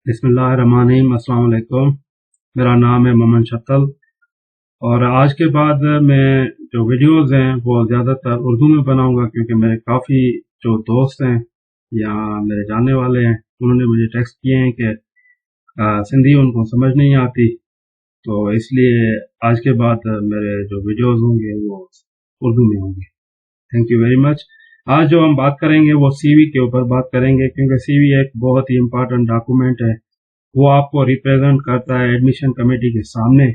بسم اللہ الرحمن الرحیم۔ السلام علیکم، میرا نام ہے ممن شتل، اور آج کے بعد میں جو ویڈیوز ہیں وہ زیادہ تر اردو میں بناؤں گا، کیونکہ میرے کافی جو دوست ہیں یا میرے جاننے والے ہیں انہوں نے مجھے ٹیکسٹ کیے ہیں کہ سندھی ان کو سمجھ نہیں آتی، تو اس لیے آج کے بعد میرے جو ویڈیوز ہوں گے وہ اردو میں ہوں گے۔ Thank you very much. آج جو ہم بات کریں گے وہ سی وی کے اوپر بات کریں گے، کیونکہ سی وی ایک بہت ہی امپارٹنٹ ڈاکومنٹ ہے۔ وہ آپ کو ریپریزنٹ کرتا ہے ایڈمیشن کمیٹی کے سامنے،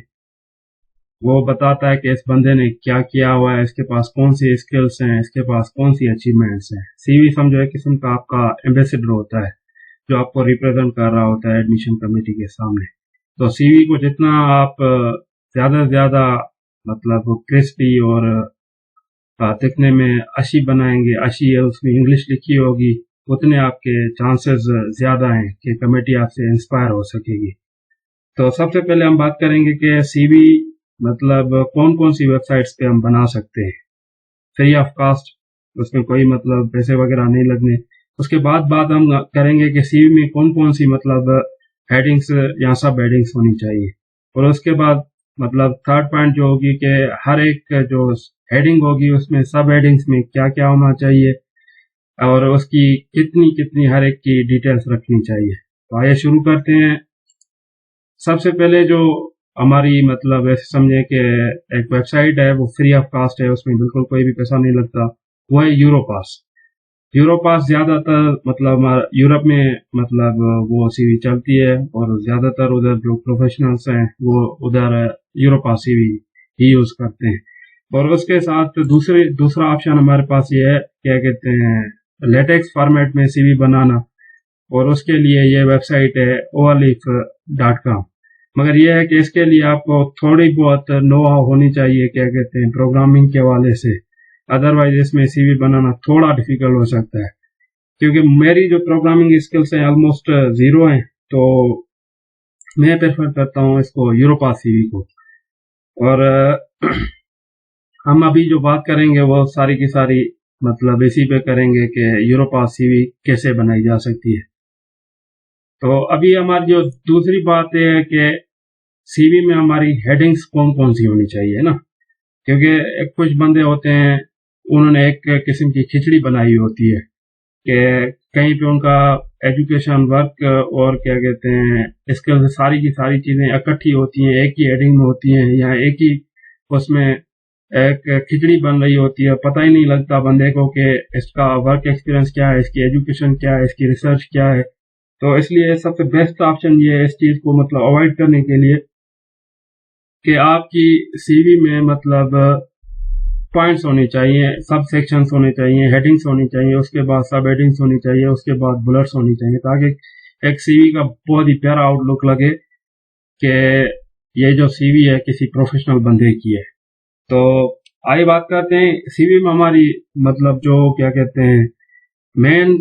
وہ بتاتا ہے کہ اس بندے نے کیا کیا ہوا ہے، اس کے پاس کون سی اسکلز ہیں، اس کے پاس کون سی اچیومنٹس ہیں۔ سی وی سمجھو ایک قسم کا آپ کا ایمبیسڈر ہوتا ہے جو آپ کو ریپریزنٹ کر رہا ہوتا ہے ایڈمیشن کمیٹی کے سامنے۔ تو سی وی کو جتنا آپ زیادہ سے زیادہ مطلب کرسپی اور دکھنے میں اچھی بنائیں گے، اچھی اس میں انگلش لکھی ہوگی، اتنے آپ کے چانسز زیادہ ہیں کہ کمیٹی آپ سے انسپائر ہو سکے گی۔ تو سب سے پہلے ہم بات کریں گے کہ سی وی مطلب کون کون سی ویب سائٹس پہ ہم بنا سکتے ہیں فری آف کاسٹ، اس میں کوئی مطلب پیسے وغیرہ نہیں لگنے۔ اس کے بعد ہم کریں گے کہ سی وی میں کون کون سی مطلب ہیڈنگس یا سب ہیڈنگس ہونی چاہیے، اور اس کے بعد مطلب تھرڈ پوائنٹ جو ہوگی کہ ہر ایک جو ہیڈنگ ہوگی اس میں سب ہیڈنگس میں کیا کیا ہونا چاہیے، اور اس کی کتنی ہر ایک کی ڈیٹیلز رکھنی چاہیے۔ تو آئیے شروع کرتے ہیں۔ سب سے پہلے جو ہماری مطلب ایسے سمجھیں کہ ایک ویب سائٹ ہے، وہ فری آف کاسٹ ہے، اس میں بالکل کوئی بھی پیسہ نہیں لگتا، وہ ہے یوروپاس۔ یوروپاس زیادہ تر مطلب یورپ میں مطلب وہ سی وی چلتی ہے، اور زیادہ تر ادھر جو پروفیشنلز ہیں وہ ادھر یوروپاس سی وی ہی یوز کرتے ہیں۔ اور اس کے ساتھ دوسرا آپشن ہمارے پاس یہ ہے، کیا کہتے ہیں، لیٹیکس فارمیٹ میں سی وی بنانا، اور اس کے لیے یہ ویب سائٹ ہے overleaf.com۔ مگر یہ ہے کہ اس کے لیے آپ کو تھوڑی بہت نو ہاؤ ہونی چاہیے، کیا کہتے ہیں، پروگرامنگ کے حوالے سے، ادروائز اس میں سی وی بنانا تھوڑا ڈیفیکلٹ ہو سکتا ہے، کیونکہ میری جو پروگرامنگ اسکلس ہیں آلموسٹ زیرو ہیں، تو میں پریفر کرتا ہوں اس کو یوروپاس سی وی کو۔ اور ہم ابھی جو بات کریں گے وہ ساری کی ساری مطلب اسی پہ کریں گے کہ یوروپاس سی وی کیسے بنائی جا سکتی ہے۔ تو ابھی ہماری جو دوسری بات یہ ہے کہ سی وی میں ہماری ہیڈنگس کون سی ہونی چاہیے نا، کیونکہ کچھ بندے ہوتے ہیں انہوں نے ایک قسم کی کھچڑی بنائی ہوتی ہے کہ کہیں پہ ان کا ایجوکیشن ورک اور کیا کہتے ہیں اسکل ساری کی ساری چیزیں اکٹھی ہوتی ہیں، ایک ہی ہیڈنگ میں ہوتی ہیں، یا ایک ہی اس میں ایک کھچڑی بن رہی ہوتی ہے، پتہ ہی نہیں لگتا بندے کو کہ اس کا ورک ایکسپیرینس کیا ہے، اس کی ایجوکیشن کیا ہے، اس کی ریسرچ کیا ہے۔ تو اس لیے سب سے بیسٹ آپشن یہ ہے اس چیز کو مطلب اوائڈ کرنے کے لیے کہ آپ کی سی وی میں مطلب پوائنٹس ہونے چاہیے، سب سیکشنز ہونے چاہیے، ہیڈنگس ہونی چاہیے، اس کے بعد سب ہیڈنگس ہونی چاہیے، اس کے بعد بلٹس ہونی چاہیے، تاکہ ایک سی وی کا بہت ہی پیارا آؤٹ لک لگے کہ یہ جو سی وی ہے کسی پروفیشنل بندے کی ہے۔ تو آئیے بات کرتے ہیں سی وی میں ہماری مطلب جو کیا کہتے ہیں مین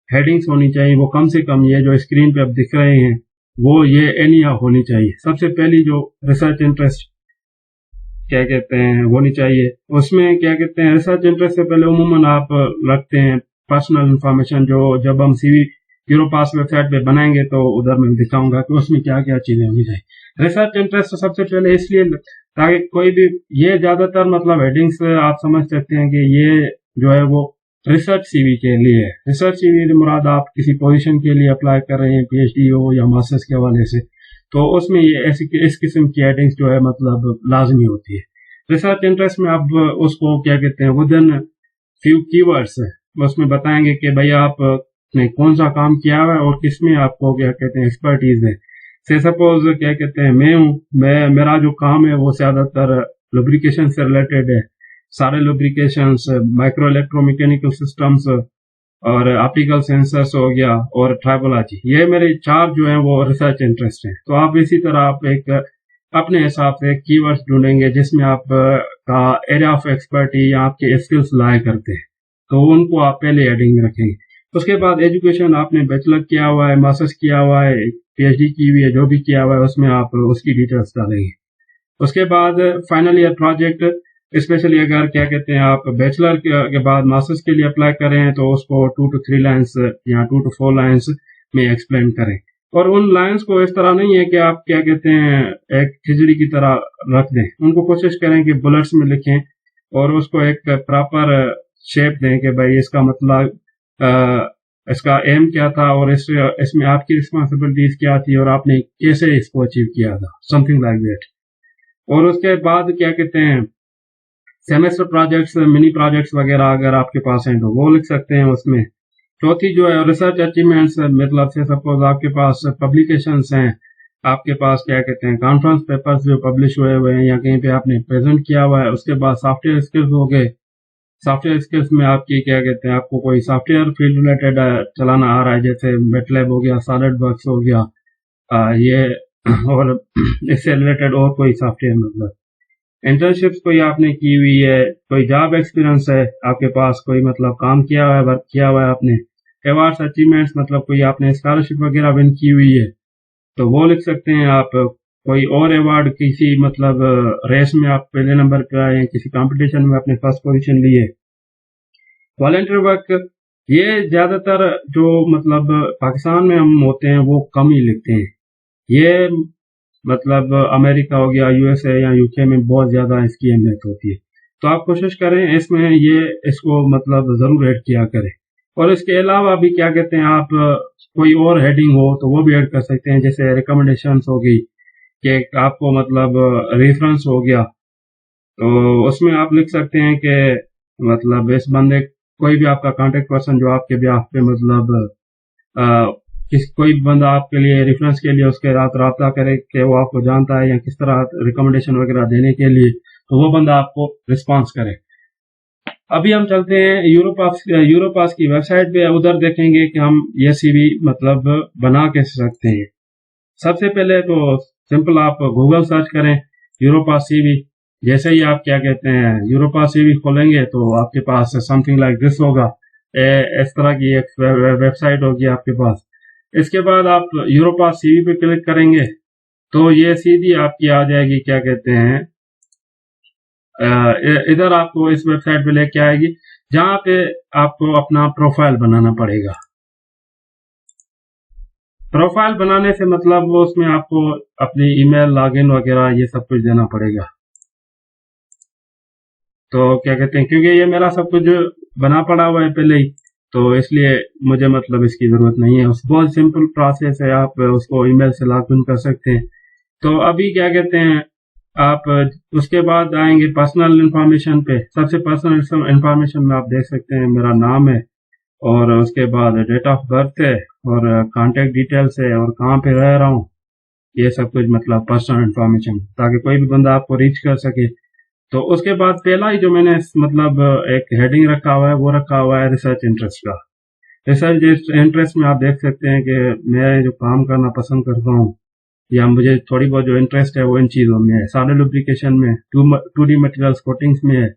ہیڈنگس ہونی چاہیے، وہ کم سے کم یہ جو اسکرین پہ اب دکھ رہے ہیں وہ یہ اینیا ہونی چاہیے۔ سب سے پہلی جو ریسرچ انٹرسٹ کیا کہتے ہیں ہونی چاہیے، اس میں کیا کہتے ہیں ریسرچ انٹرسٹ سے پہلے عموماً آپ رکھتے ہیں پرسنل انفارمیشن، جو جب ہم سی وی یوروپاس ویب سائٹ پہ بنائیں گے تو ادھر میں دکھاؤں گا کہ اس میں کیا کیا چیزیں ہونی چاہیے۔ ریسرچ انٹرسٹ سب سے پہلے اس لیے تاکہ کوئی بھی یہ زیادہ تر مطلب ہیڈنگس آپ سمجھ سکتے ہیں کہ یہ جو ہے وہ ریسرچ سی وی کے لیے ہے۔ ریسرچ سی وی مراد آپ کسی پوزیشن کے لیے اپلائی کر رہے ہیں، پی ایچ ڈی ہو یا ماسٹرز کے حوالے سے، تو اس میں یہ اس قسم کی ہیڈنگس جو ہے مطلب لازمی ہوتی ہے۔ ریسرچ انٹرسٹ میں آپ اس کو کیا کہتے ہیں ودن فیو کی ورڈس اس میں بتائیں گے کہ بھائی آپ نے کون سا کام کیا ہوا ہے اور کس میں آپ کو کیا کہتے ہیں ایکسپرٹیز ہے۔ سے سپوز کیا کہتے ہیں میرا جو کام ہے وہ زیادہ تر لوبریکیشن سے ریلیٹڈ ہے، سارے لوبریکیشنز، مائکرو الیکٹرو میکینیکل سسٹمز اور آپٹیکل سینسرز ہو گیا، اور ٹرائبولوجی، یہ میرے 4 جو ہیں وہ ریسرچ انٹرسٹ ہیں۔ تو آپ اسی طرح آپ ایک اپنے حساب سے کی ورڈز ڈھونڈیں گے جس میں آپ کا ایریا آف ایکسپرٹی یا آپ کے اسکلس لائے کرتے ہیں، تو ان کو آپ پہلے ہیڈنگ میں رکھیں گے۔ اس کے بعد ایجوکیشن، آپ نے بیچلر کیا ہوا ہے، ماسٹرز کیا ہوا ہے، پی ایچ ڈی کی ہوئی ہے، جو بھی کیا ہوا ہے اس میں آپ اس کی ڈیٹیلز ڈالیں گے۔ اس کے بعد فائنل ایئر پروجیکٹ، اسپیشلی اگر کیا کہتے ہیں آپ بیچلر کے بعد ماسٹرز کے لیے اپلائی کریں تو اس کو 2 to 3 لائنس یا 2 to 4 لائنس میں ایکسپلین کریں۔ اور ان لائنز کو اس طرح نہیں ہے کہ آپ کیا کہتے ہیں ایک کھچڑی کی طرح رکھ دیں، ان کو کوشش کریں کہ بلٹس میں لکھیں اور اس کو ایک پراپر شیپ دیں کہ بھائی اس کا مطلب اس کا ایم کیا تھا اور اس میں آپ کی رسپانسبلٹیز کیا تھی اور آپ نے کیسے اس کو اچیو کیا تھا، سم تھنگ لائک دیٹ. اور اس کے بعد کیا کہتے ہیں سیمیسٹر پروجیکٹس، منی پروجیکٹس وغیرہ اگر آپ کے پاس ہیں تو وہ لکھ سکتے ہیں اس میں. چوتھی جو ہے ریسرچ اچیومنٹس، مطلب سے سپوز آپ کے پاس پبلیکیشنس ہیں، آپ کے پاس کیا کہتے ہیں کانفرنس پیپرز جو پبلش ہوئے ہیں یا کہیں پہ آپ نے پریزنٹ کیا ہوا ہے. اس کے بعد سافٹ ویئر اسکلز ہو گئے. سافٹ ویئر اسکلز میں آپ کی کیا کہتے ہیں آپ کو کوئی سافٹ ویئر فیلڈ ریلیٹڈ چلانا آ رہا ہے، جیسے میٹ لیب ہو گیا، سالڈ ورکس ہو گیا، یہ اور اس سے ریلیٹڈ اور کوئی سافٹ ویئر. مطلب انٹرنشپس کوئی آپ نے کی ہوئی ہے، کوئی جاب ایکسپیرینس ہے آپ کے پاس، کوئی مطلب کام کیا ہوا ہے، ورک کیا ہوا ہے آپ نے. ایوارڈس اچیومنٹس مطلب کوئی آپ نے اسکالرشپ وغیرہ ون کی ہوئی ہے تو وہ لکھ سکتے ہیں آپ. کوئی اور ایوارڈ کسی مطلب ریس میں آپ پہلے نمبر پہ آئے ہیں، کسی کمپٹیشن میں آپ نے فرسٹ پوزیشن لی ہے. والنٹیئر ورک یہ زیادہ تر جو مطلب پاکستان میں ہم ہوتے ہیں وہ کم ہی لکھتے ہیں. یہ مطلب امریکہ ہو گیا، یو ایس اے یا یو کے میں بہت زیادہ اس کی اہمیت ہوتی ہے. تو آپ کوشش کریں اس میں اس کو مطلب ضرور ایڈ کیا کریں. اور اس کے علاوہ بھی کیا کہتے ہیں آپ کوئی اور ہیڈنگ ہو تو وہ بھی ایڈ کر سکتے ہیں، جیسے ریکمنڈیشنس ہوگی کہ آپ کو مطلب ریفرنس ہو گیا تو اس میں آپ لکھ سکتے ہیں کہ مطلب اس بندے کوئی بھی آپ کا کانٹیکٹ پرسن جو آپ کے بیاہ پہ مطلب کوئی بندہ آپ کے لیے ریفرنس کے لیے اس کے ساتھ رابطہ کرے کہ وہ آپ کو جانتا ہے یا کس طرح ریکمنڈیشن وغیرہ دینے کے لیے، تو وہ بندہ آپ کو رسپانس کرے. ابھی ہم چلتے ہیں یوروپاس کی ویب سائٹ پہ، ادھر دیکھیں گے کہ ہم یہ سی وی مطلب بنا کے سکتے ہیں. سب سے پہلے تو سمپل آپ گوگل سرچ کریں یوروپاس سی وی. جیسے ہی آپ کیا کہتے ہیں یوروپاس سی وی کھولیں گے تو آپ کے پاس سم تھنگ لائک دس ہوگا، اس طرح کی ایک ویب سائٹ ہوگی آپ کے پاس. اس کے بعد آپ یوروپاس سی وی پہ کلک کریں گے تو یہ سیدھی آپ کی آ جائے گی کیا کہتے ہیں ادھر آپ کو اس ویب سائٹ پہ لے کے آئے گی جہاں پہ آپ کو اپنا پروفائل بنانا پڑے گا. پروفائل بنانے سے مطلب اس میں آپ کو اپنی ای میل لاگ ان وغیرہ یہ سب کچھ دینا پڑے گا. تو کیا کہتے ہیں کیونکہ یہ میرا سب کچھ بنا پڑا ہوا ہے پہلے ہی، تو اس لیے مجھے مطلب اس کی ضرورت نہیں ہے. بہت سمپل پروسیس ہے، آپ اس کو ای میل سے لاگ ان کر سکتے ہیں. تو ابھی کیا کہتے ہیں آپ اس کے بعد آئیں گے پرسنل انفارمیشن پہ. سب سے پرسنل انفارمیشن میں آپ دیکھ سکتے ہیں میرا نام ہے اور اس کے بعد ڈیٹ آف برتھ ہے اور کانٹیکٹ ڈیٹیلس ہے اور کہاں پہ رہ رہا ہوں، یہ سب کچھ مطلب پرسنل انفارمیشن تاکہ کوئی بھی بندہ آپ کو ریچ کر سکے. تو اس کے بعد پہلا ہی جو میں نے مطلب ایک ہیڈنگ رکھا ہوا ہے وہ رکھا ہوا ہے ریسرچ انٹرسٹ کا. ریسرچ انٹرسٹ میں آپ دیکھ سکتے ہیں کہ میں جو کام کرنا پسند کرتا ہوں یا مجھے تھوڑی بہت جو انٹرسٹ ہے وہ ان چیزوں میں ہے. سالڈ لوبریکیشن میں، 2D مٹیریلز کوٹنگس میں ہے،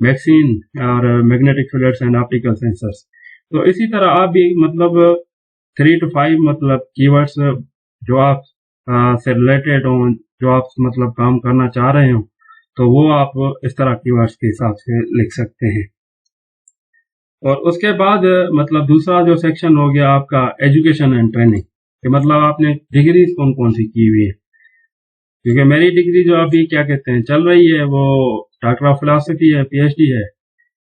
ویکسین اور magnetic fluids and optical censors. تو اسی طرح آپ بھی مطلب 3 to 5 مطلب کی ورڈس جو آپ سے ریلیٹڈ ہوں، جو آپ مطلب کام کرنا چاہ رہے ہوں تو وہ آپ اس طرح کی ورڈس کے حساب سے لکھ سکتے ہیں. اور اس کے بعد مطلب دوسرا جو سیکشن ہو گیا آپ کا ایجوکیشن اینڈ ٹریننگ، کہ مطلب آپ نے ڈگریز کون سی کی ہوئی ہے. کیونکہ میری ڈگری جو ابھی کیا کہتے ہیں چل رہی ہے وہ ڈاکٹر آف فلاسفی ہے، PhD ہے.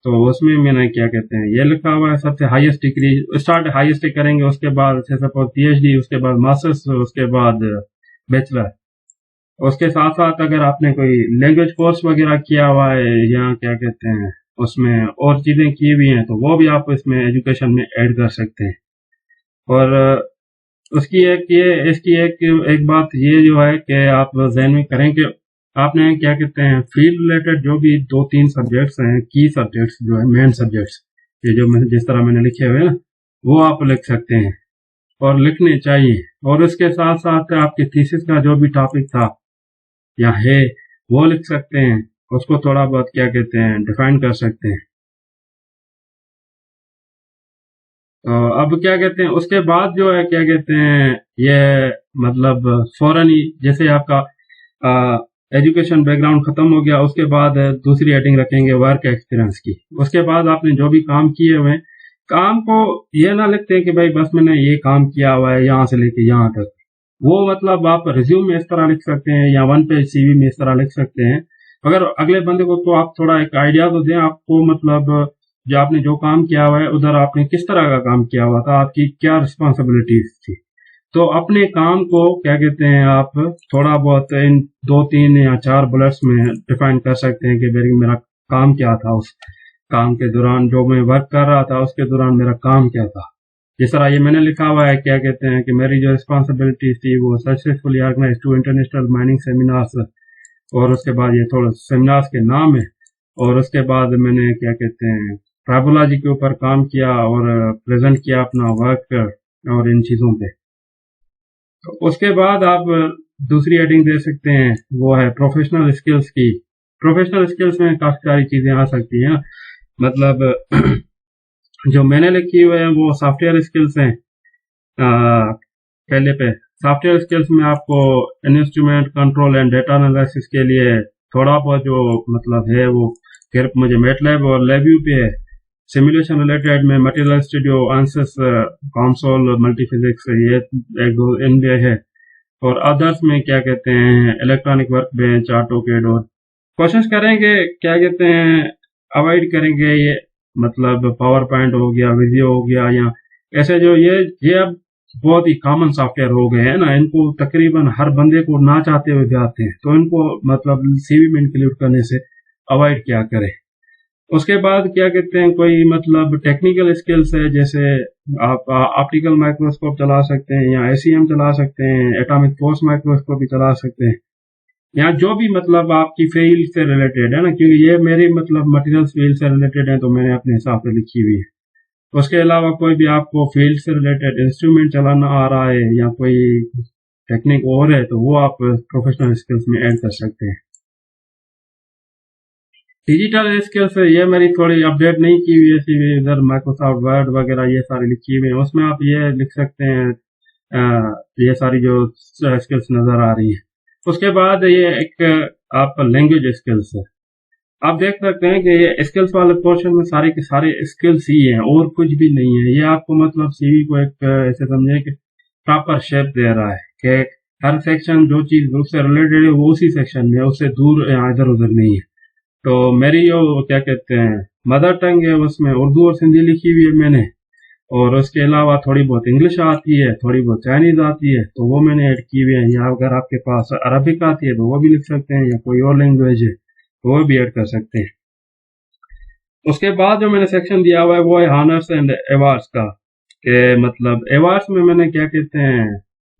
تو اس میں نے کیا کہتے ہیں یہ لکھا ہوا ہے سب سے ہائیسٹ ڈگری اسٹارٹ ہائیسٹ کریں گے، اس کے بعد سپوز PhD، اس کے بعد ماسٹرس، اس کے بعد بیچلر. اس کے ساتھ ساتھ اگر آپ نے کوئی لینگویج کورس وغیرہ کیا ہوا ہے یا کیا کہتے ہیں اس میں اور چیزیں کی ہوئی ہیں تو وہ بھی آپ اس میں ایجوکیشن میں ایڈ کر سکتے ہیں. اور اس کی ایک بات یہ جو ہے کہ آپ ذہن میں کریں کہ آپ نے کیا کہتے ہیں فیلڈ ریلیٹڈ جو بھی 2-3 سبجیکٹس ہیں، کی سبجیکٹس جو ہے مین سبجیکٹس، یہ جو جس طرح میں نے لکھے ہوئے نا وہ آپ لکھ سکتے ہیں اور لکھنے چاہیے. اور اس کے ساتھ ساتھ آپ کی تھیسس کا جو بھی ٹاپک تھا یا ہے وہ لکھ سکتے ہیں، اس کو تھوڑا بہت کیا کہتے ہیں ڈیفائن کر سکتے ہیں. اب کیا کہتے ہیں اس کے بعد جو ہے کیا کہتے ہیں یہ مطلب فوراً ہی جیسے آپ کا ایجوکیشن بیک گراؤنڈ ختم ہو گیا، اس کے بعد دوسری ہیڈنگ رکھیں گے ورک ایکسپیرینس کی. اس کے بعد آپ نے جو بھی کام کیے ہوئے काम को ये ना लिखते हैं कि भाई बस मैंने ये काम किया हुआ है यहाँ से लेके यहाँ तक। वो मतलब आप रिज्यूम में इस तरह लिख सकते हैं या वन पेज सीवी में इस तरह लिख सकते हैं। अगर अगले बंदे को तो आप थोड़ा एक आइडिया तो दें आपको, मतलब जो आपने जो काम किया हुआ है उधर आपने किस तरह का काम किया हुआ था, आपकी क्या रिस्पॉन्सिबिलिटीज थी। तो अपने काम को क्या कहते हैं आप थोड़ा बहुत इन 2-3 या 4 बुलेट्स में डिफाइन कर सकते हैं कि मेरा काम क्या था, उस काम के दौरान जो मैं वर्क कर रहा था उसके दौरान मेरा काम क्या था। जिस तरह ये मैंने लिखा हुआ है क्या कहते हैं कि मेरी जो रिस्पॉन्सिबिलिटीज थी वो successfully organise 2 international mining seminars, और उसके बाद ये थोड़ा सेमिनार्स के नाम है, और उसके बाद मैंने क्या कहते हैं ट्राइबोलॉजी के ऊपर काम किया और प्रेजेंट किया अपना वर्क और इन चीज़ों पे। तो उसके बाद आप दूसरी हेडिंग दे सकते हैं, वो है प्रोफेशनल स्किल्स की। प्रोफेशनल स्किल्स में काफ़ी सारी चीज़ें आ सकती हैं, मतलब जो मैंने लिखी हुई है वो सॉफ्टवेयर स्किल्स हैं। पहले पे सॉफ्टवेयर स्किल्स में आपको instrument control and data analysis के लिए थोड़ा बहुत जो मतलब है वो फिर मुझे मैटलैब और LabVIEW पे है। सिमुलेशन रिलेटेड में मटेरियल स्टूडियो, ANSYS, कंसोल, मल्टीफिजिक्स, ये एक दो इनमें है। और अदर्स में क्या कहते हैं इलेक्ट्रॉनिक वर्क बेंच, ऑटोकैड, और कोशिश करेंगे क्या कहते हैं अवॉइड करेंगे ये मतलब पावर पॉइंट हो गया, विजियो हो गया, या ऐसे जो ये अब बहुत ही कॉमन सॉफ्टवेयर हो गए हैं ना, इनको तकरीबन हर बंदे को ना चाहते हुए भी आते हैं, तो इनको मतलब सीवी में इंक्लूड करने से अवॉइड क्या करें। उसके बाद क्या कहते हैं कोई मतलब टेक्निकल स्किल्स है, जैसे आप ऑप्टिकल माइक्रोस्कोप चला सकते हैं या ACM चला सकते हैं, एटॉमिक फोर्स माइक्रोस्कोप भी चला सकते हैं, या जो भी मतलब आपकी फील्ड से रिलेटेड है ना, क्योंकि ये मेरी मतलब मटेरियल्स फील्ड से रिलेटेड है तो मैंने अपने हिसाब से लिखी हुई है। उसके अलावा कोई भी आपको फील्ड से रिलेटेड इंस्ट्रूमेंट चलाना आ रहा है या कोई टेक्निक और है तो वो आप प्रोफेशनल स्किल्स में ऐड कर सकते हैं। डिजिटल स्किल्स ये मेरी थोड़ी अपडेट नहीं की हुई है, इधर माइक्रोसॉफ्ट वर्ड वगैरह ये सारी लिखी हुई है, उसमें आप ये लिख सकते हैं ये सारी जो स्किल्स नजर आ रही है। उसके बाद ये एक आपका लैंग्वेज स्किल्स है, आप देख सकते हैं कि ये स्किल्स वाले पोर्शन में सारे के सारे स्किल्स ही हैं और कुछ भी नहीं है। ये आपको मतलब सीवी को एक ऐसे समझे कि प्रॉपर शेप दे रहा है कि हर सेक्शन जो चीज उससे रिलेटेड है वो उसी सेक्शन में, उससे दूर या इधर उधर नहीं है। तो मेरी जो क्या कहते हैं मदर टंग है उसमें उर्दू और सिंधी लिखी हुई है मैंने, और उसके अलावा थोड़ी बहुत इंग्लिश आती है, थोड़ी बहुत चाइनीज आती है तो वो मैंने ऐड की हुई है। या अगर आपके पास अरबिक आती है तो वो भी लिख सकते हैं, या कोई और लैंग्वेज है तो वो भी ऐड कर सकते हैं। उसके बाद जो मैंने सेक्शन दिया हुआ है वो है हॉनर्स एंड अवार्ड्स का, कि मतलब अवार्ड्स में मैंने क्या कहते हैं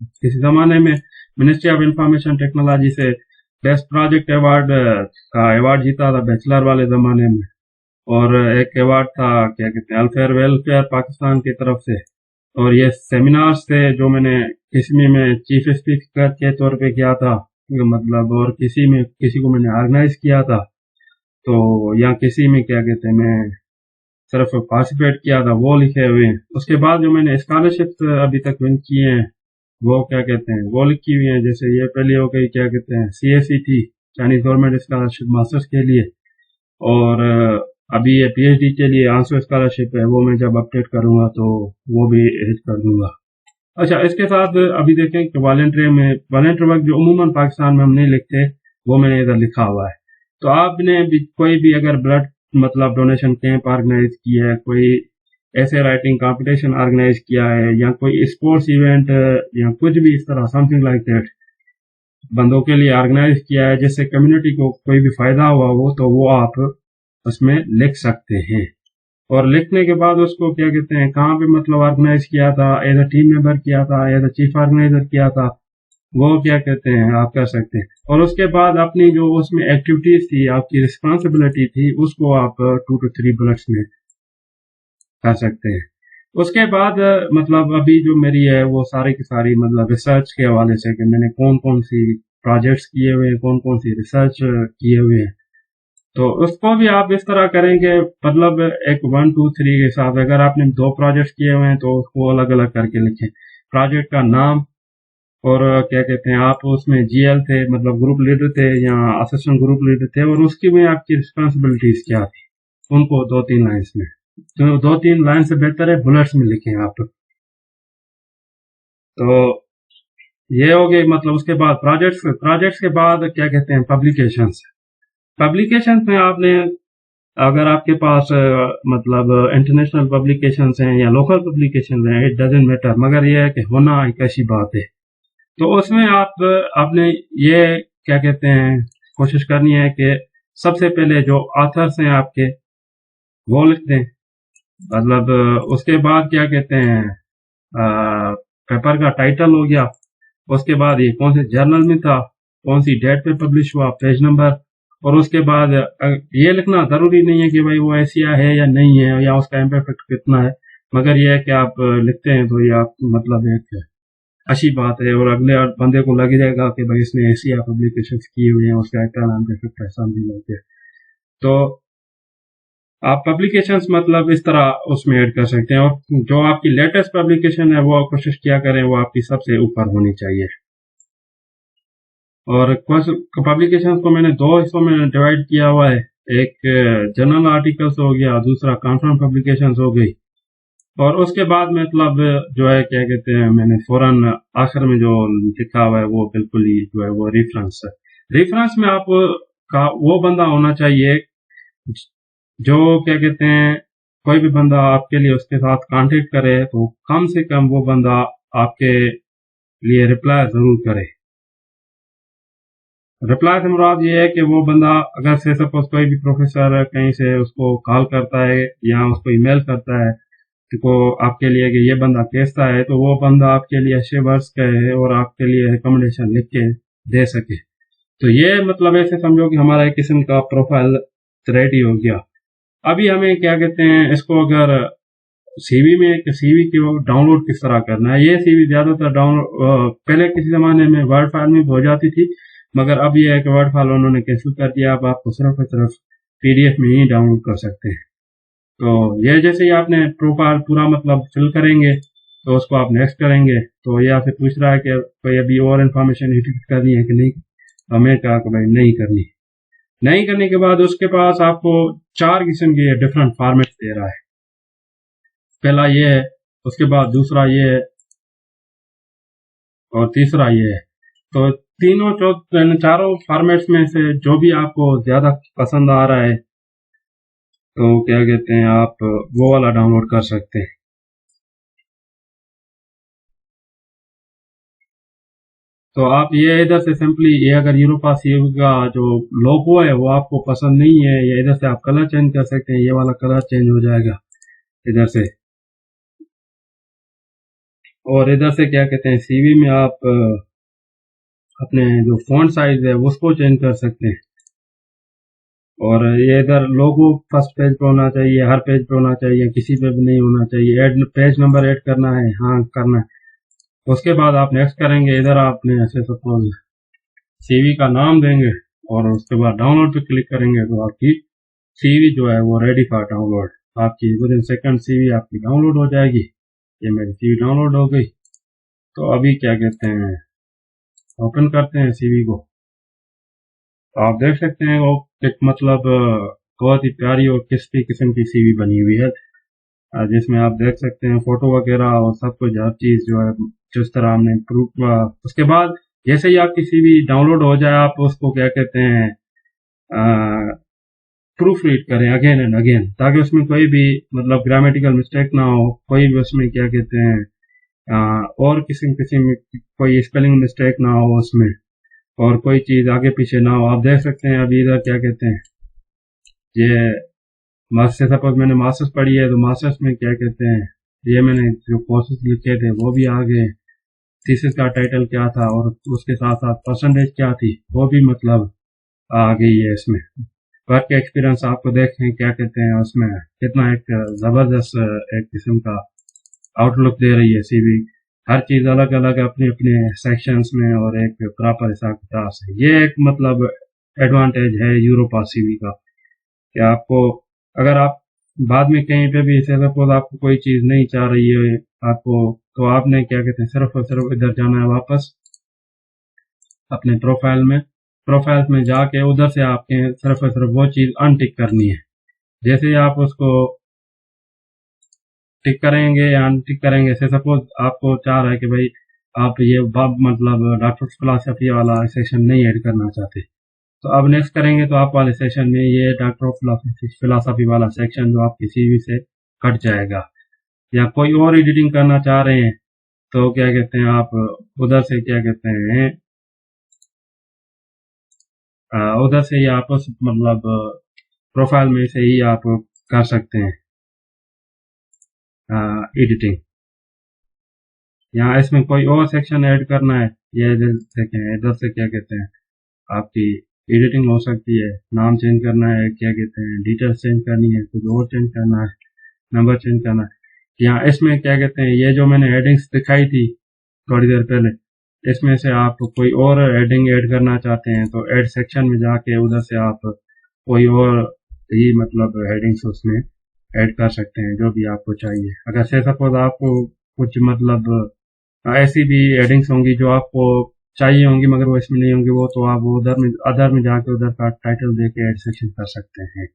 किसी जमाने में मिनिस्ट्री ऑफ इंफॉर्मेशन टेक्नोलॉजी से बेस्ट प्रोजेक्ट अवार्ड का अवार्ड जीता था बैचलर वाले जमाने में, और एक अवार्ड था क्या कहते हैं अल्फेयर वेलफेयर पाकिस्तान की तरफ से, और ये सेमिनार्स थे जो मैंने किसी में चीफ स्पीकर के तौर पे किया था मतलब, और किसी को मैंने ऑर्गेनाइज किया था, तो या किसी में क्या कहते हैं मैं सिर्फ पार्टिसिपेट किया था, वो लिखे हुए हैं। उसके बाद जो मैंने स्कॉलरशिप अभी तक विन किए हैं वो क्या कहते हैं वो लिखी हुई है, जैसे ये पहले हो गई क्या कहते हैं CSE थी, चाइनीज गवर्नमेंट स्कॉलरशिप मास्टर्स के लिए, और अभी ये PhD के लिए आंसर स्कॉलरशिप है, वो मैं जब अपडेट करूंगा तो वो भी एड कर दूंगा। अच्छा, इसके साथ अभी देखें कि वॉलंटियर वर्क जो अमूमन पाकिस्तान में हम नहीं लिखते वो मैंने इधर लिखा हुआ है। तो आपने भी कोई भी अगर ब्लड मतलब डोनेशन कैंप ऑर्गेनाइज किया है, कोई ऐसे राइटिंग कंपटीशन ऑर्गेनाइज किया है, या कोई स्पोर्ट्स इवेंट या कुछ भी इस तरह समथिंग लाइक दैट बंदों के लिए ऑर्गेनाइज किया है जिससे कम्युनिटी को कोई भी फायदा हुआ हो, तो वो आप उसमें लिख सकते हैं। और लिखने के बाद उसको क्या कहते हैं कहाँ पे मतलब ऑर्गेनाइज किया था, एज अ टीम मेंबर किया था, एज अ चीफ ऑर्गेनाइजर किया था, वो क्या कहते हैं आप कर सकते हैं। और उसके बाद अपनी जो उसमें एक्टिविटीज थी, आपकी रिस्पॉन्सिबिलिटी थी, उसको आप 2 to 3 बुलेट्स में कर सकते हैं। उसके बाद मतलब अभी जो मेरी है वो सारी की सारी मतलब रिसर्च के हवाले से कि मैंने कौन कौन सी प्रोजेक्ट्स किए हुए हैं, कौन कौन सी रिसर्च किए हुए हैं, तो उसको भी आप इस तरह करेंगे मतलब एक 1 2 3 के साथ। अगर आपने 2 प्रोजेक्ट किए हुए हैं तो उसको अलग अलग करके लिखें, प्रोजेक्ट का नाम, और क्या कहते हैं आप उसमें GL थे मतलब ग्रुप लीडर थे या असिस्टेंट ग्रुप लीडर थे, और उसकी में आपकी रिस्पॉन्सिबिलिटीज क्या थी, उनको 2-3 लाइन्स में तो 2-3 लाइन से बेहतर है बुलेट्स में लिखें आप। तो ये हो गई, मतलब उसके बाद प्रोजेक्ट्स के बाद क्या कहते हैं, पब्लिकेशंस में आपने, अगर आपके पास मतलब इंटरनेशनल पब्लिकेशंस हैं या लोकल पब्लिकेशंस हैं, इट डजंट मैटर, मगर ये है कि होना एक ऐसी बात है। तो उसमें आपने ये क्या कहते हैं, कोशिश करनी है कि सबसे पहले जो ऑथर्स हैं आपके वो लिख दें। मतलब उसके बाद क्या कहते हैं, पेपर का टाइटल हो गया, उसके बाद ये कौन से जर्नल में था, कौन सी डेट पे पब्लिश हुआ, पेज नंबर, और उसके बाद ये लिखना जरूरी नहीं है कि भाई वो एशिया है या नहीं है या उसका इम्पैक्ट कितना है, मगर ये है कि आप लिखते हैं तो ये आप मतलब एक अच्छी बात है, और अगले बंदे को लग जाएगा कि भाई इसने एशिया पब्लिकेशन की हुई है, उसका क्या नाम पैसा भी लगे। तो आप पब्लिकेशंस मतलब इस तरह उसमें ऐड कर सकते हैं, और जो आपकी लेटेस्ट पब्लिकेशन है वो कोशिश किया करें वो आपकी सबसे ऊपर होनी चाहिए। और पब्लिकेशन को मैंने 2 हिस्सों में डिवाइड किया हुआ है, एक जनरल आर्टिकल्स हो गया, दूसरा कॉन्फ्रेंस पब्लिकेशन हो गई, और उसके बाद मतलब जो है क्या कहते हैं, मैंने फौरन आखिर में जो लिखा हुआ है वो बिल्कुल ही जो है वो रेफरेंस है। रेफरेंस में आप का वो बंदा होना चाहिए जो क्या कहते हैं, कोई भी बंदा आपके लिए उसके साथ कांटेक्ट करे तो कम से कम वो बंदा आपके लिए रिप्लाई जरूर करे। रिप्लाई से मुराद ये है कि वो बंदा अगर से सपोज कोई भी प्रोफेसर कहीं से उसको कॉल करता है या उसको ईमेल करता है तो आपके लिए कि ये बंदा कैसा है, तो वो बंदा आपके लिए अच्छे वर्ड्स कहे और आपके लिए रिकमेंडेशन लिख के दे सके। तो ये मतलब ऐसे समझो कि हमारा एक किस्म का प्रोफाइल रेडी हो गया। अभी हमें क्या कहते हैं, इसको अगर सीवी को डाउनलोड किस तरह करना है, ये सीवी ज्यादातर डाउनलोड पहले किसी जमाने में वर्ड फाइल में हो जाती थी, मगर अब ये है कि वर्ड फाइल उन्होंने कैंसिल कर दिया, अब आपको सिर्फ पीडीएफ में ही डाउनलोड कर सकते हैं। तो ये जैसे ही आपने प्रोफाइल पूरा मतलब फिल करेंगे तो उसको आप नेक्स्ट करेंगे, तो ये आपसे पूछ रहा है कि भाई अभी और इन्फॉर्मेशन एडिट करनी है कि नहीं, हमें कहा कि भाई नहीं करने के बाद उसके पास आपको 4 किस्म के डिफरेंट फॉर्मेट दे रहा है। पहला ये है, उसके बाद दूसरा ये है, और तीसरा ये है। तो चारों फॉर्मेट्स में से जो भी आपको ज्यादा पसंद आ रहा है तो क्या कहते हैं, आप वो वाला डाउनलोड कर सकते हैं। तो आप ये इधर से सिंपली ये अगर यूरोपास का जो लोगो है वो आपको पसंद नहीं है, या इधर से आप कलर चेंज कर सकते हैं, ये वाला कलर चेंज हो जाएगा इधर से। और इधर से क्या कहते हैं, सीवी में आप अपने जो फॉन्ट साइज है उसको चेंज कर सकते हैं। और ये इधर लोगो फर्स्ट पेज पे होना चाहिए, हर पेज पे होना चाहिए, किसी पे भी नहीं होना चाहिए। पेज नंबर ऐड करना है, हाँ करना है। उसके बाद आप नेक्स्ट करेंगे, इधर आपने ऐसे सपोज सीवी का नाम देंगे और उसके बाद डाउनलोड पे क्लिक करेंगे तो आपकी सीवी जो है वो रेडी फॉर डाउनलोड, आपकी विद इन सेकंड सीवी आपकी डाउनलोड हो जाएगी। ये मेरी सीवी डाउनलोड हो गई। तो अभी क्या कहते हैं, ओपन करते हैं सीवी को। तो आप देख सकते हैं वो एक मतलब बहुत ही प्यारी और क्रिस्पी किस्म की सीवी बनी हुई है, जिसमें आप देख सकते हैं फोटो वगैरह और सब कुछ, हर चीज जो है जिस तरह हमने प्रूफ। उसके बाद जैसे ही आपकी सीवी डाउनलोड हो जाए आप उसको क्या कहते हैं, प्रूफ रीड करें अगेन एंड अगेन, ताकि उसमें कोई भी मतलब ग्रामेटिकल मिस्टेक ना हो, कोई भी उसमें क्या कहते हैं और किसी कोई स्पेलिंग मिस्टेक ना हो उसमें, और कोई चीज आगे पीछे ना हो। आप देख सकते हैं अभी इधर क्या कहते हैं, ये मास्टर, सपोज मैंने मास्टर्स पढ़ी है तो मास्टर्स में क्या कहते हैं, ये मैंने जो कोर्सेज लिखे थे वो भी आ गए, थीसिस का टाइटल क्या था और उसके साथ साथ परसेंटेज क्या थी वो भी मतलब आ गई है इसमें। वर्क एक्सपीरियंस आपको देखें क्या कहते हैं, उसमें कितना एक जबरदस्त एक किस्म का आउटलुक दे रही है सीवी। हर चीज अलग अलग अपने अपने सेक्शंस में और एक प्रॉपर हिसाब किताब से। ये एक मतलब एडवांटेज है यूरोपा सीवी का कि आपको अगर आप बाद में कहीं पे भी सपोज आपको कोई चीज नहीं चाह रही है आपको, तो आपने क्या कहते हैं सिर्फ और सिर्फ इधर जाना है वापस अपने प्रोफाइल में जाके उधर से आपके सिर्फ और सिर्फ वो चीज अनटिक करनी है। जैसे ही आप उसको टिक करेंगे या अनटिक करेंगे। से सपोज आपको चाह रहा है कि भाई आप ये मतलब डॉक्टर फिलासफी वाला सेक्शन नहीं ऐड करना चाहते, तो अब नेक्स्ट करेंगे तो आप वाले सेशन में ये डॉक्टर ऑफ फिलासफी वाला सेक्शन जो आपकी सीवी से कट जाएगा। या कोई और एडिटिंग करना चाह रहे हैं तो क्या कहते हैं, आप उधर से क्या कहते हैं, उधर से ही आप मतलब प्रोफाइल में से ही आप कर सकते हैं एडिटिंग। यहाँ इसमें कोई और सेक्शन ऐड करना है, ये इधर से क्या कहते हैं, आपकी एडिटिंग हो सकती है। नाम चेंज करना है, क्या कहते हैं, डिटेल्स चेंज करनी है, कुछ और चेंज करना है, नंबर चेंज करना है। यहाँ इसमें क्या कहते हैं, ये जो मैंने हेडिंग्स दिखाई थी थोड़ी देर पहले, इसमें से आप कोई और हेडिंग ऐड करना चाहते हैं तो ऐड सेक्शन में जाके उधर से आप कोई और ही मतलब हेडिंग्स उसमें ऐड कर सकते हैं जो भी आपको चाहिए। अगर से सपोज आपको कुछ मतलब ऐसी भी हेडिंग्स होंगी जो आपको चाहिए होंगी मगर वो इसमें नहीं होंगी, वो तो आप उधर में अदर में जाके उधर का टाइटल दे के ऐड सेक्शन कर सकते हैं।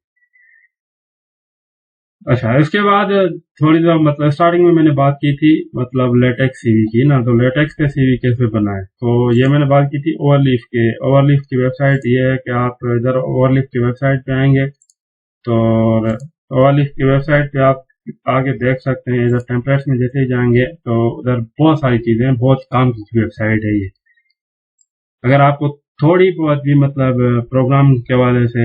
अच्छा, इसके बाद थोड़ी देर मतलब स्टार्टिंग में मैंने बात की थी मतलब लेटेक्स सीवी की ना, तो लेटेक्स के सीवी कैसे बनाएं, तो ये मैंने बात की थी ओवरलीफ की वेबसाइट। ये है कि आप इधर ओवरलीफ की वेबसाइट पे आएंगे तो ओवरलीफ की वेबसाइट पे आप आगे देख सकते हैं, इधर टेम्पलेट्स में जैसे ही जाएंगे तो उधर बहुत सारी चीजें हैं, बहुत काम की वेबसाइट है ये। अगर आपको थोड़ी बहुत भी मतलब प्रोग्राम के हवाले से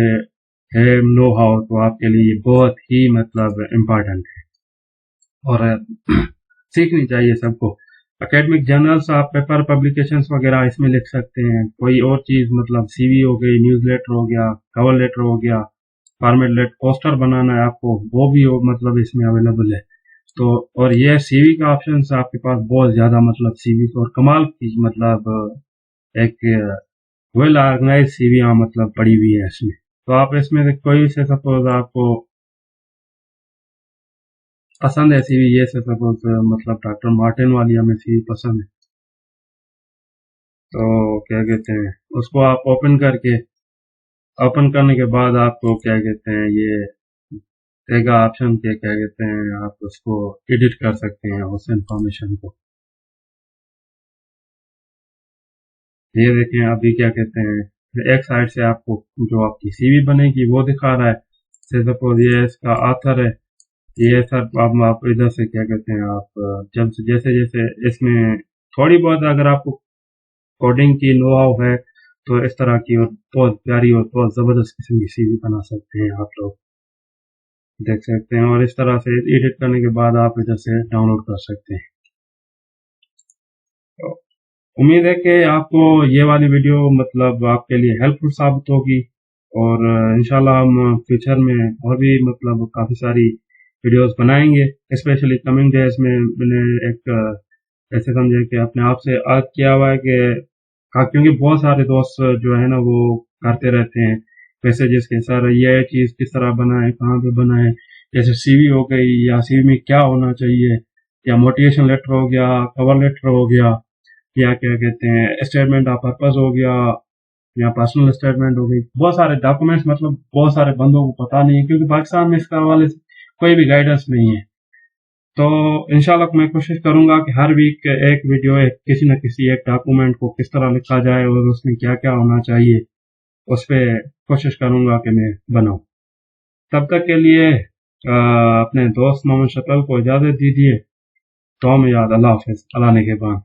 है नो हाउ तो आपके लिए ये बहुत ही मतलब इम्पोर्टेंट है और सीखनी चाहिए सबको। एकेडमिक जर्नल्स, आप पेपर पब्लिकेशंस वगैरह इसमें लिख सकते हैं। कोई और चीज मतलब सीवी हो गई, न्यूज़लेटर हो गया, कवर लेटर हो गया, फॉर्मेट लेटर, पोस्टर बनाना है आपको, वो भी हो मतलब इसमें अवेलेबल है। तो और ये सीवी का ऑप्शन आपके पास बहुत ज्यादा मतलब सीवी और कमाल की मतलब एक वेल ऑर्गेनाइज सीवी मतलब पड़ी हुई है इसमें। तो आप इसमें से कोई से सपोज आपको पसंद है सीवी, ये से सपोज मतलब डॉक्टर मार्टिन वाली हमें सीवी पसंद है, तो क्या कहते हैं उसको आप ओपन करने के बाद आपको क्या कहते हैं ये देगा ऑप्शन के, क्या कहते हैं आप उसको एडिट कर सकते हैं उस इंफॉर्मेशन को। ये देखें अभी क्या कहते हैं एक साइड से आपको जो आपकी सीवी बनेगी वो दिखा रहा है। से सपोज ये इसका आथर है, ये सर आप इधर से क्या कहते हैं आप जब जैसे जैसे इसमें थोड़ी बहुत अगर आपको कोडिंग की नो हाउ है तो इस तरह की और बहुत प्यारी और बहुत जबरदस्त किस्म की सीवी बना सकते हैं, आप लोग देख सकते हैं। और इस तरह से एडिट करने के बाद आप इधर से डाउनलोड कर सकते हैं। तो उम्मीद है कि आपको ये वाली वीडियो मतलब आपके लिए हेल्पफुल साबित होगी और इंशाल्लाह हम फ्यूचर में और भी मतलब काफ़ी सारी वीडियोस बनाएंगे। स्पेशली कमिंग डेज में मैंने एक ऐसे समझे कि अपने आप से अर्ज किया हुआ है कि क्योंकि बहुत सारे दोस्त जो है ना वो करते रहते हैं मैसेजेस के, सर ये चीज़ किस तरह बनाए, कहाँ पे बनाए, जैसे सीवी हो गई या सीवी में क्या होना चाहिए, या मोटिवेशन लेटर हो गया, कवर लेटर हो गया, या क्या कहते हैं स्टेटमेंट ऑफ पर्पस हो गया, या पर्सनल स्टेटमेंट हो गई। बहुत सारे डॉक्यूमेंट्स मतलब बहुत सारे बंदों को पता नहीं है क्योंकि पाकिस्तान में इसका हवाले से कोई भी गाइडेंस नहीं है। तो इंशाल्लाह मैं कोशिश करूंगा कि हर वीक एक वीडियो किसी न किसी एक डॉक्यूमेंट को किस तरह लिखा जाए और उसमें क्या क्या होना चाहिए उस पर कोशिश करूंगा कि मैं बनाऊं। तब तक के लिए अपने दोस्त मोहम्मद शक्ल को इजाज़त दीजिए। तो हम याद, अल्लाह हाफिज़, अल्लाह ने के बाद।